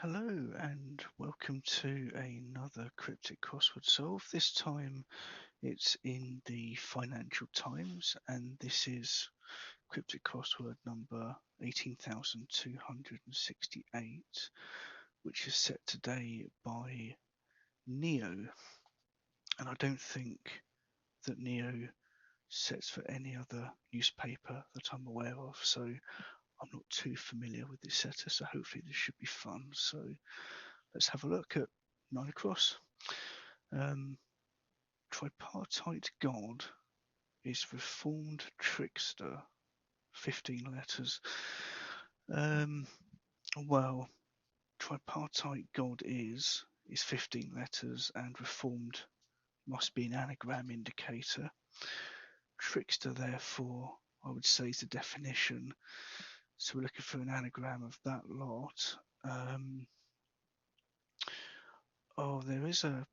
Hello and welcome to another Cryptic Crossword solve. This time it's in the Financial Times and this is Cryptic Crossword number 18,268, which is set today by Neo. And I don't think that Neo sets for any other newspaper that I'm aware of, so I'm not too familiar with this setter, so hopefully this should be fun. So let's have a look at 9 across. Tripartite God is reformed trickster. 15 letters. Well, tripartite God is 15 letters, and reformed must be an anagram indicator. Trickster, therefore, I would say is the definition. So we're looking for an anagram of that lot. There is a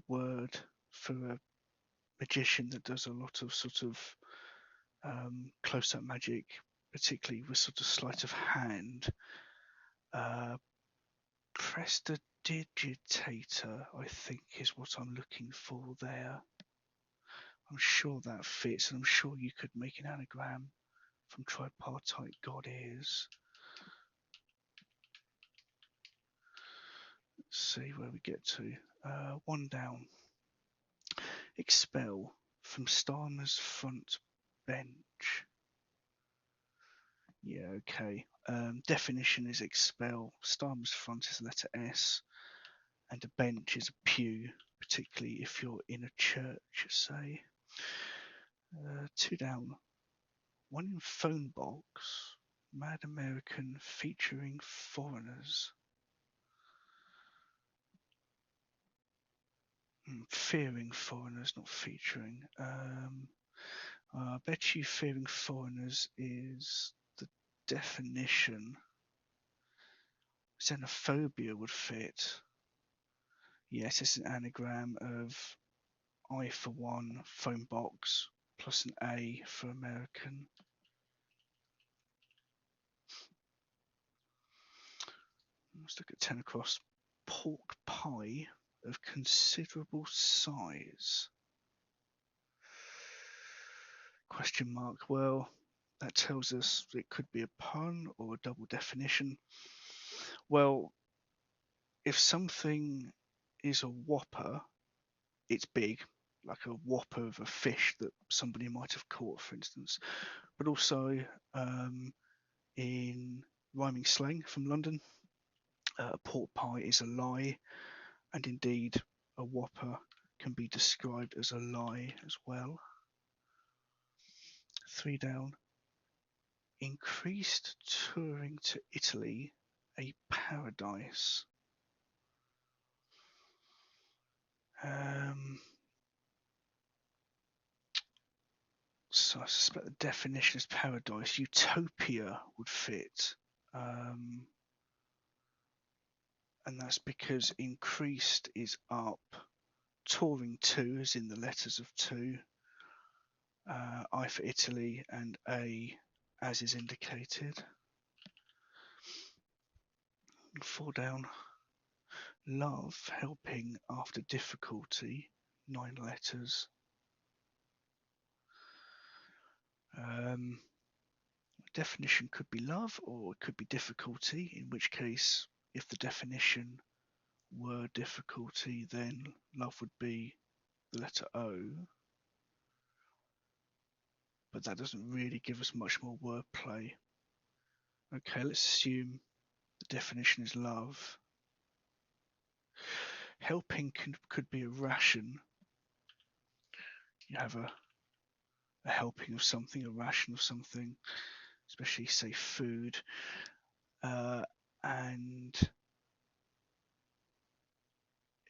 word for a magician that does a lot of sort of close-up magic, particularly with sort of sleight of hand. Prestidigitator, I think, is what I'm looking for there. I'm sure that fits, and I'm sure you could make an anagram from tripartite God is. Let's see where we get to. One down. Expel from Starmer's front bench. Yeah, okay. Definition is expel. Starmer's front is letter S, and a bench is a pew, particularly if you're in a church, say. Two down. One in phone box. Mad American featuring foreigners. Fearing foreigners, not featuring. I bet you fearing foreigners is the definition. Xenophobia would fit. Yes, it's an anagram of I for one, phone box, plus an A for American. Let's look at 10 across. Pork pie of considerable size. Question mark. Well, that tells us it could be a pun or a double definition. Well, if something is a whopper, it's big, like a whopper of a fish that somebody might have caught, for instance. But also in rhyming slang from London, pork pie is a lie, and indeed a whopper can be described as a lie as well. Three down. Increased touring to Italy, a paradise. So I suspect the definition is paradise. Utopia would fit. And that's because increased is up. Touring to is in the letters of two. I for Italy and A as is indicated. Four down. Love helping after difficulty. 9 letters. Definition could be love or it could be difficulty, in which case if the definition were difficulty, then love would be the letter O. But that doesn't really give us much more wordplay. Okay, let's assume the definition is love. Helping could be a ration. You have a helping of something, a ration of something, especially say food. And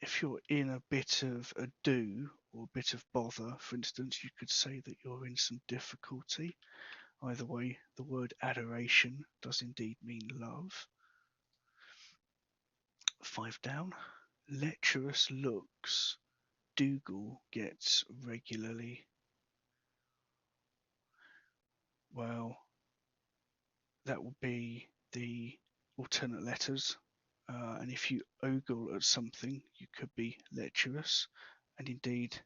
if you're in a bit of ado or a bit of bother, for instance, you could say that you're in some difficulty. Either way, the word adoration does indeed mean love. 5 down. Lecherous looks Dougal gets regularly. Well, that would be the alternate letters. And if you ogle at something, you could be lecherous. And indeed,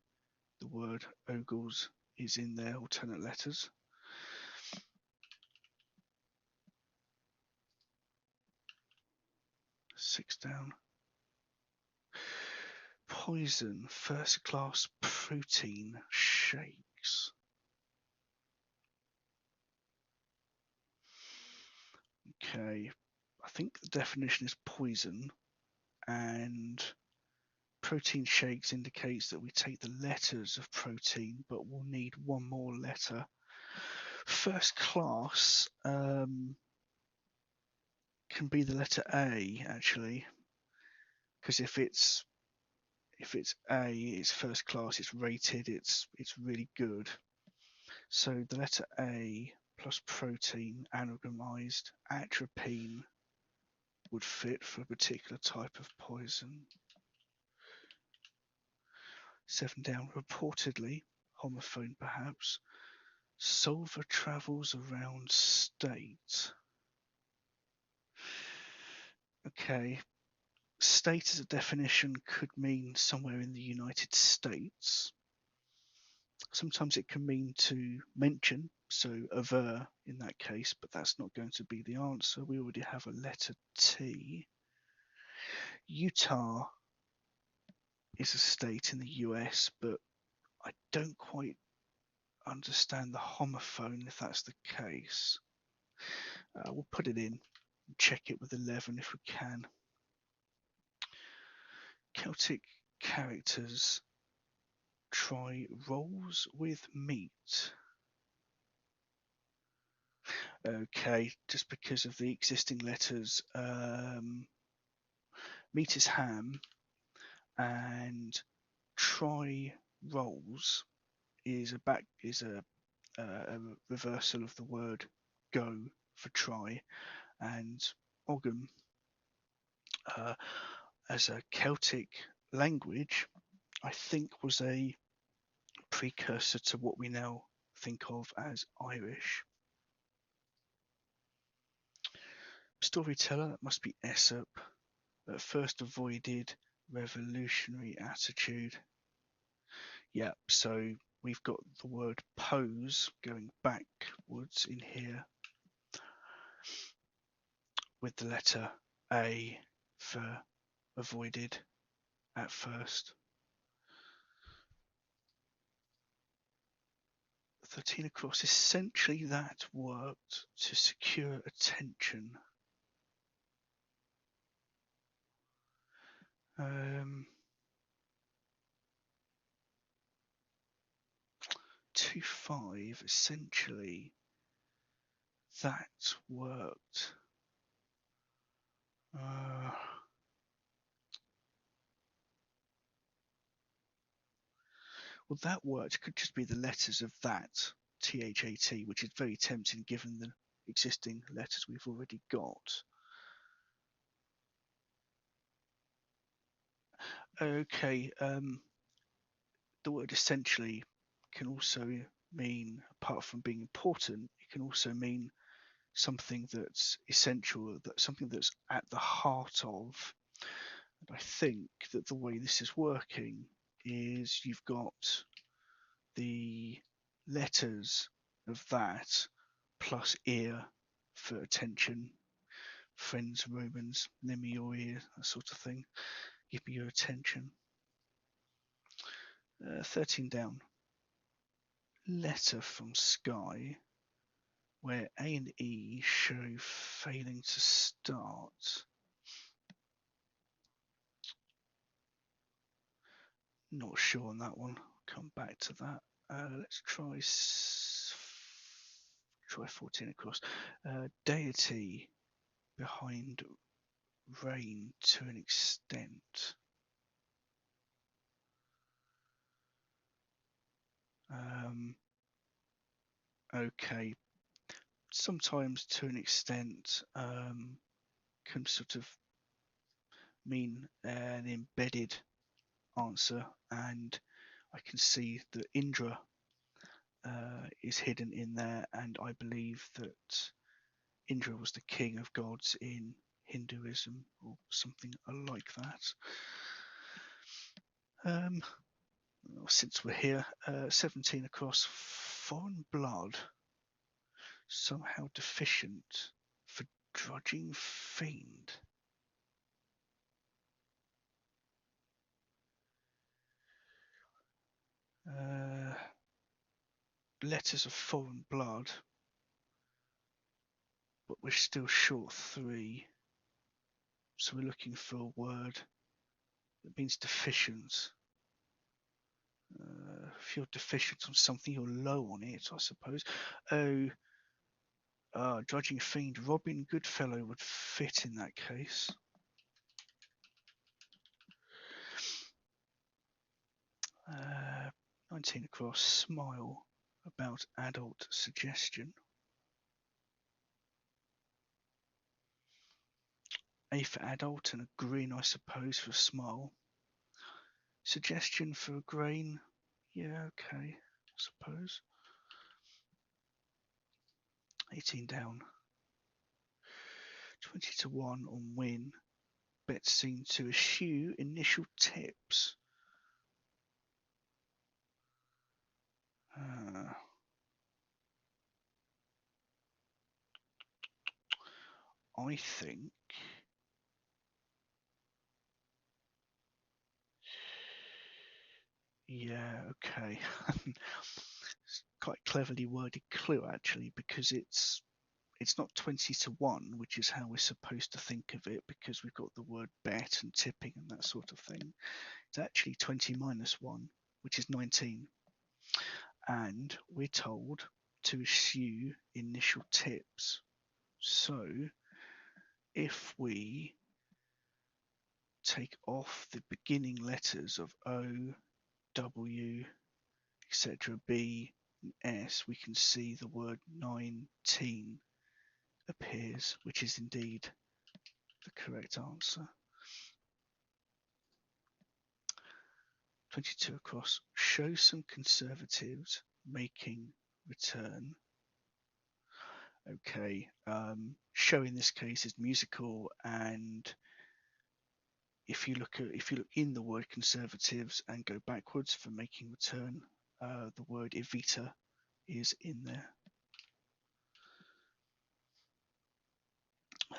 the word ogles is in their alternate letters. Six down. Poison, first class protein shakes. Okay, I think the definition is poison, and protein shakes indicates that we take the letters of protein, but we'll need one more letter. First class can be the letter A, actually, because if it's A, it's first class, it's rated, it's really good. So the letter A plus protein anagrams atropine would fit for a particular type of poison. 7 down. Reportedly, homophone perhaps. Solver travels around state. Okay. State as a definition could mean somewhere in the United States. Sometimes it can mean to mention, so aver in that case, but that's not going to be the answer. We already have a letter T. Utah is a state in the US, but I don't quite understand the homophone if that's the case. We'll put it in and check it with 11 if we can. Celtic characters try rolls with meat. Okay, just because of the existing letters, meat is ham, and try rolls is a reversal of the word go for try, and Ogham, as a Celtic language, I think was a precursor to what we now think of as Irish. Storyteller, that must be Aesop. At first avoided revolutionary attitude. Yeah, so we've got the word pose going backwards in here with the letter A for avoided at first. 13 across. Essentially that worked to secure attention. 2-5, essentially that worked. Well, that worked. Could just be the letters of that, THAT, which is very tempting given the existing letters we've already got. Okay, the word essentially can also mean, apart from being important, it can also mean something that's essential, that something that's at the heart of. And I think that the way this is working is you've got the letters of that plus ear for attention. Friends, Romans, lend me your ear, that sort of thing. Give me your attention. 13 down. Letter from Sky, where A and E show failing to start. Not sure on that one. Come back to that. Let's try 14 across. Deity behind rain to an extent. Okay. Sometimes to an extent can sort of mean an embedded answer, and I can see that Indra is hidden in there, and I believe that Indra was the king of gods in Hinduism or something like that. Since we're here, 17 across. Foreign blood, somehow deficient for drudging fiend. Letters of foreign blood, but we're still short 3. So we're looking for a word that means deficient. If you're deficient on something, you're low on it, I suppose. Drudging fiend, Robin Goodfellow would fit in that case. Uh, 19 across, smile, about adult suggestion. A for adult and a grin, I suppose, for smile. Suggestion for a grain, yeah, okay, I suppose. 18 down. 20 to 1 on win. Bet seen to eschew initial tips. I think yeah, okay. It's quite cleverly worded clue actually, because it's not 20 to 1, which is how we're supposed to think of it, because we've got the word bet and tipping and that sort of thing. It's actually 20 minus 1, which is 19. And we're told to eschew initial tips. So if we take off the beginning letters of O, W, etc., B, and S, we can see the word 19 appears, which is indeed the correct answer. 22 across. Show some conservatives making return. Okay, show in this case is musical, and if you look in the word conservatives and go backwards for making return, the word evita is in there.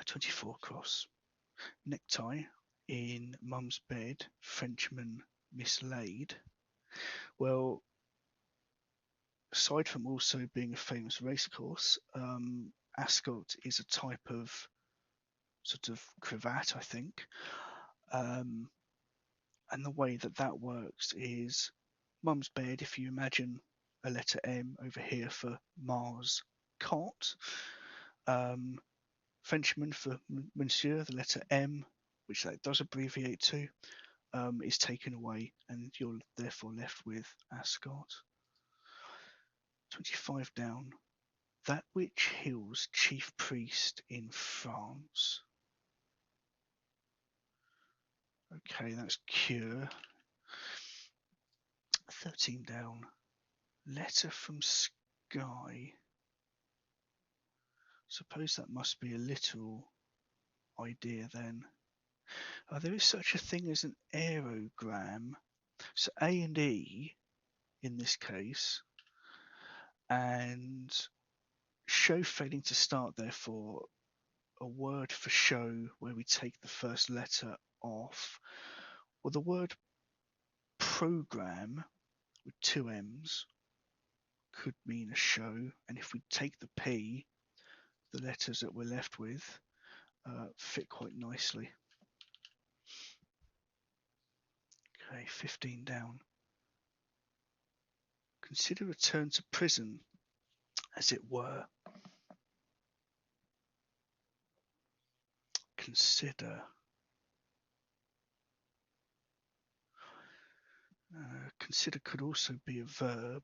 24 across. Necktie in mum's bed, Frenchman mislaid. Well, aside from also being a famous racecourse, ascot is a type of sort of cravat, I think. And the way that works is mum's bed, if you imagine a letter M over here for Mars cot, Frenchman for monsieur, the letter M, which that does abbreviate to, is taken away, and you're therefore left with ascot. 25 down. That which heals chief priest in France. Okay, that's cure. 13 down. Letter from sky. Suppose that must be a literal idea then. There is such a thing as an aerogram. So A and E in this case, and show failing to start, therefore a word for show where we take the first letter off. Well, the word program with 2 M's could mean a show, and if we take the P, the letters that we're left with fit quite nicely. Okay, 15 down. Consider return to prison, as it were. Consider. Consider could also be a verb.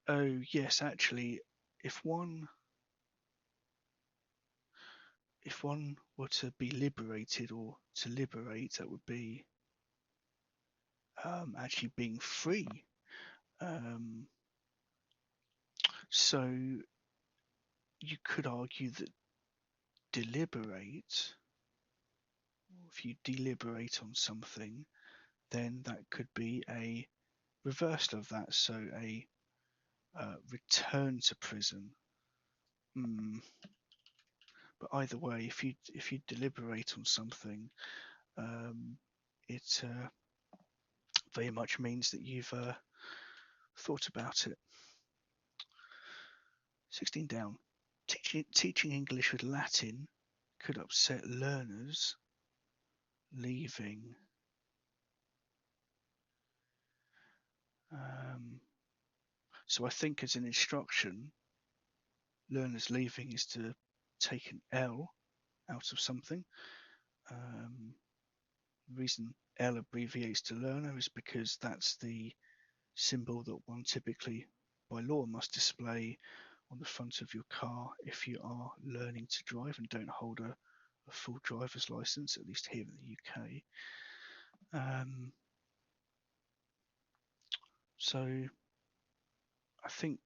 Oh yes, actually, if one were to be liberated or to liberate, that would be actually being free. So you could argue that deliberate, or if you deliberate on something, then that could be a reversal of that, so a return to prison. But either way, if you deliberate on something, it very much means that you've thought about it. 16 down. Teaching English with Latin could upset learners leaving. So I think as an instruction, learners leaving is to take an L out of something. The reason L abbreviates to learner is because that's the symbol that one typically by law must display on the front of your car if you are learning to drive and don't hold a full driver's license, at least here in the UK. So I think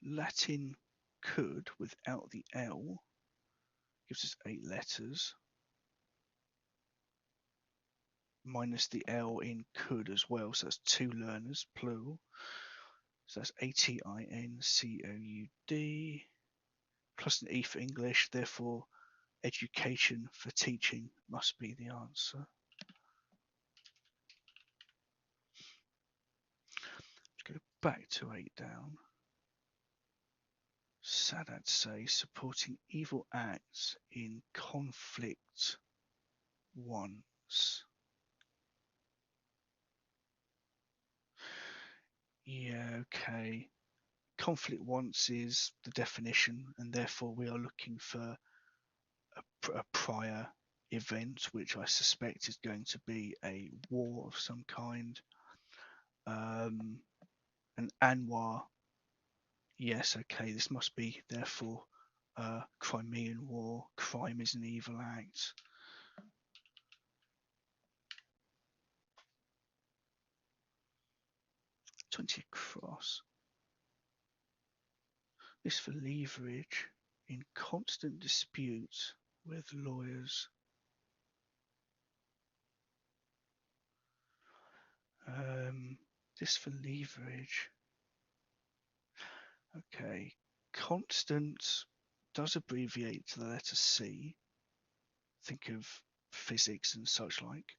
Latin could, without the L, gives us 8 letters, minus the L in could as well, so that's 2 learners, plural. So that's ATINCOUD, plus an E for English, therefore education for teaching must be the answer. Let's go back to 8 down. Sadat says supporting evil acts in conflict once. Yeah, okay. Conflict once is the definition, and therefore we are looking for a prior event, which I suspect is going to be a war of some kind. An Anwar. Yes, okay, this must be therefore Crimean War. Crime is an evil act. $20 across. This for leverage in constant dispute with lawyers. This for leverage. Okay, constant does abbreviate to the letter C. Think of physics and such like.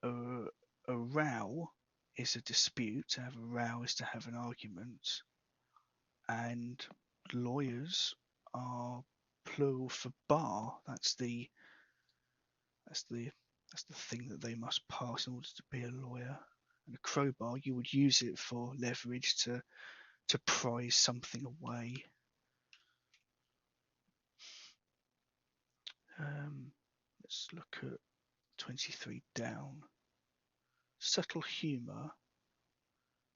A row is a dispute. To have a row is to have an argument. And lawyers are plural for bar. That's the thing that they must pass in order to be a lawyer. And a crowbar, you would use it for leverage to prise something away. Let's look at 23 down. Subtle humour,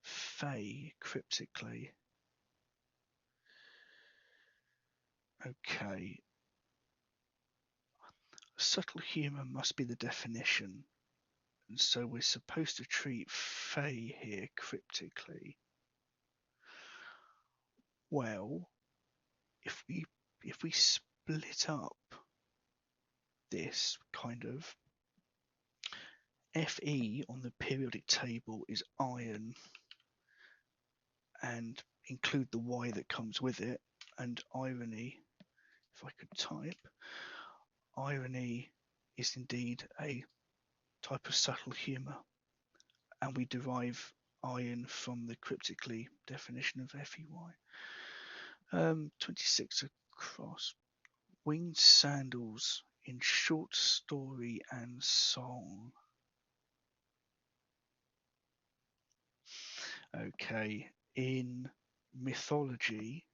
fey, cryptically. Okay. Subtle humour must be the definition. And so we're supposed to treat fey here cryptically. Well, if we split up this kind of, Fe on the periodic table is iron, and include the Y that comes with it, and irony, if I could type, irony is indeed a type of subtle humour, and we derive iron from the cryptically definition of Fey. 26 across. Winged sandals in short story and song. Okay, in mythology,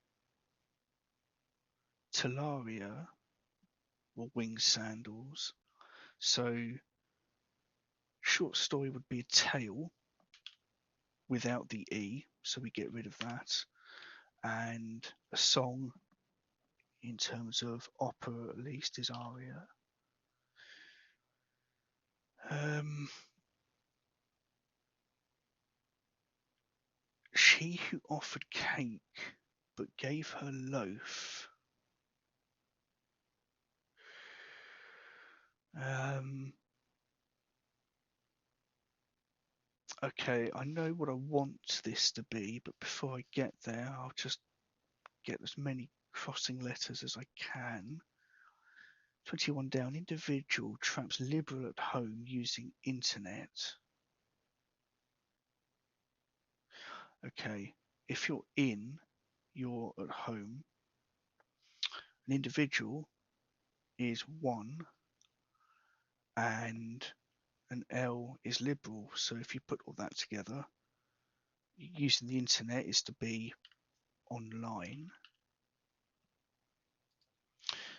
Talaria were winged sandals. So short story would be a tale without the E, so we get rid of that. And a song, in terms of opera at least, is aria. She who offered cake but gave her loaf. Okay, I know what I want this to be, but before I get there, I'll just get as many crossing letters as I can. 21 down. Individual traps liberal at home using internet. Okay, if you're in, you're at home. An individual is 1 and an L is liberal. So if you put all that together, using the internet is to be online.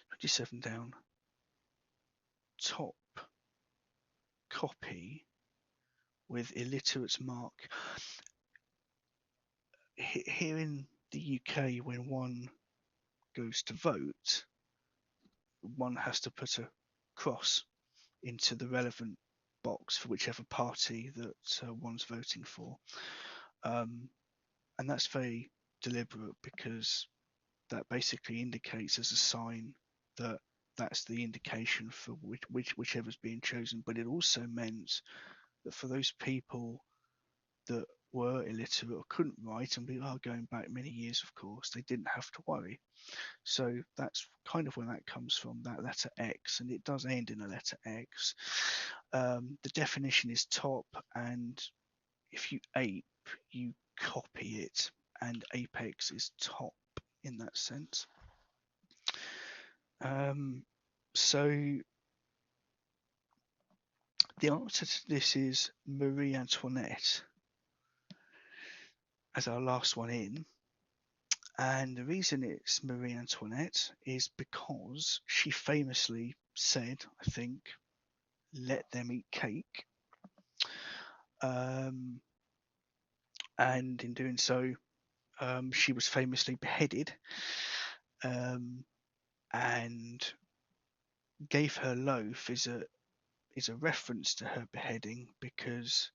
27 down. Top copy with illiterates mark. Here in the UK, when one goes to vote, one has to put a cross into the relevant box for whichever party that one's voting for. And that's very deliberate because that basically indicates as a sign that that's the indication for whichever's being chosen. But it also meant that for those people that were illiterate or couldn't write, and we are going back many years, of course, they didn't have to worry. So that's kind of where that comes from, that letter X, and it does end in a letter X. The definition is top, and if you ape, you copy it, and apex is top in that sense. So the answer to this is Marie Antoinette as our last one in. And the reason it's Marie Antoinette is because she famously said, I think, let them eat cake. And in doing so, she was famously beheaded, and gave her loaf is a reference to her beheading, because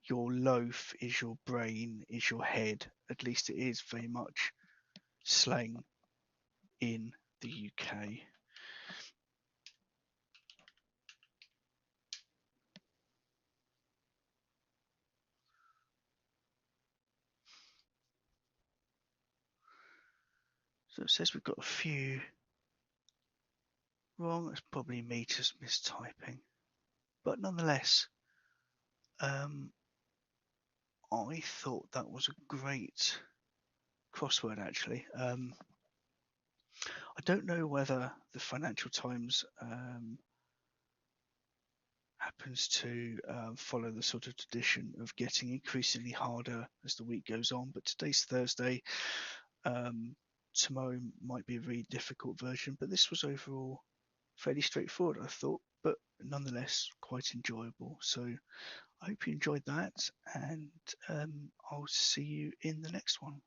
your loaf is your brain, is your head. At least it is very much slang in the UK. So it says we've got a few wrong. It's probably me just mistyping. But nonetheless, I thought that was a great crossword, actually. I don't know whether the Financial Times happens to follow the sort of tradition of getting increasingly harder as the week goes on, but today's Thursday. Tomorrow might be a very difficult version, but this was overall fairly straightforward, I thought, but nonetheless quite enjoyable. So I hope you enjoyed that, and I'll see you in the next one.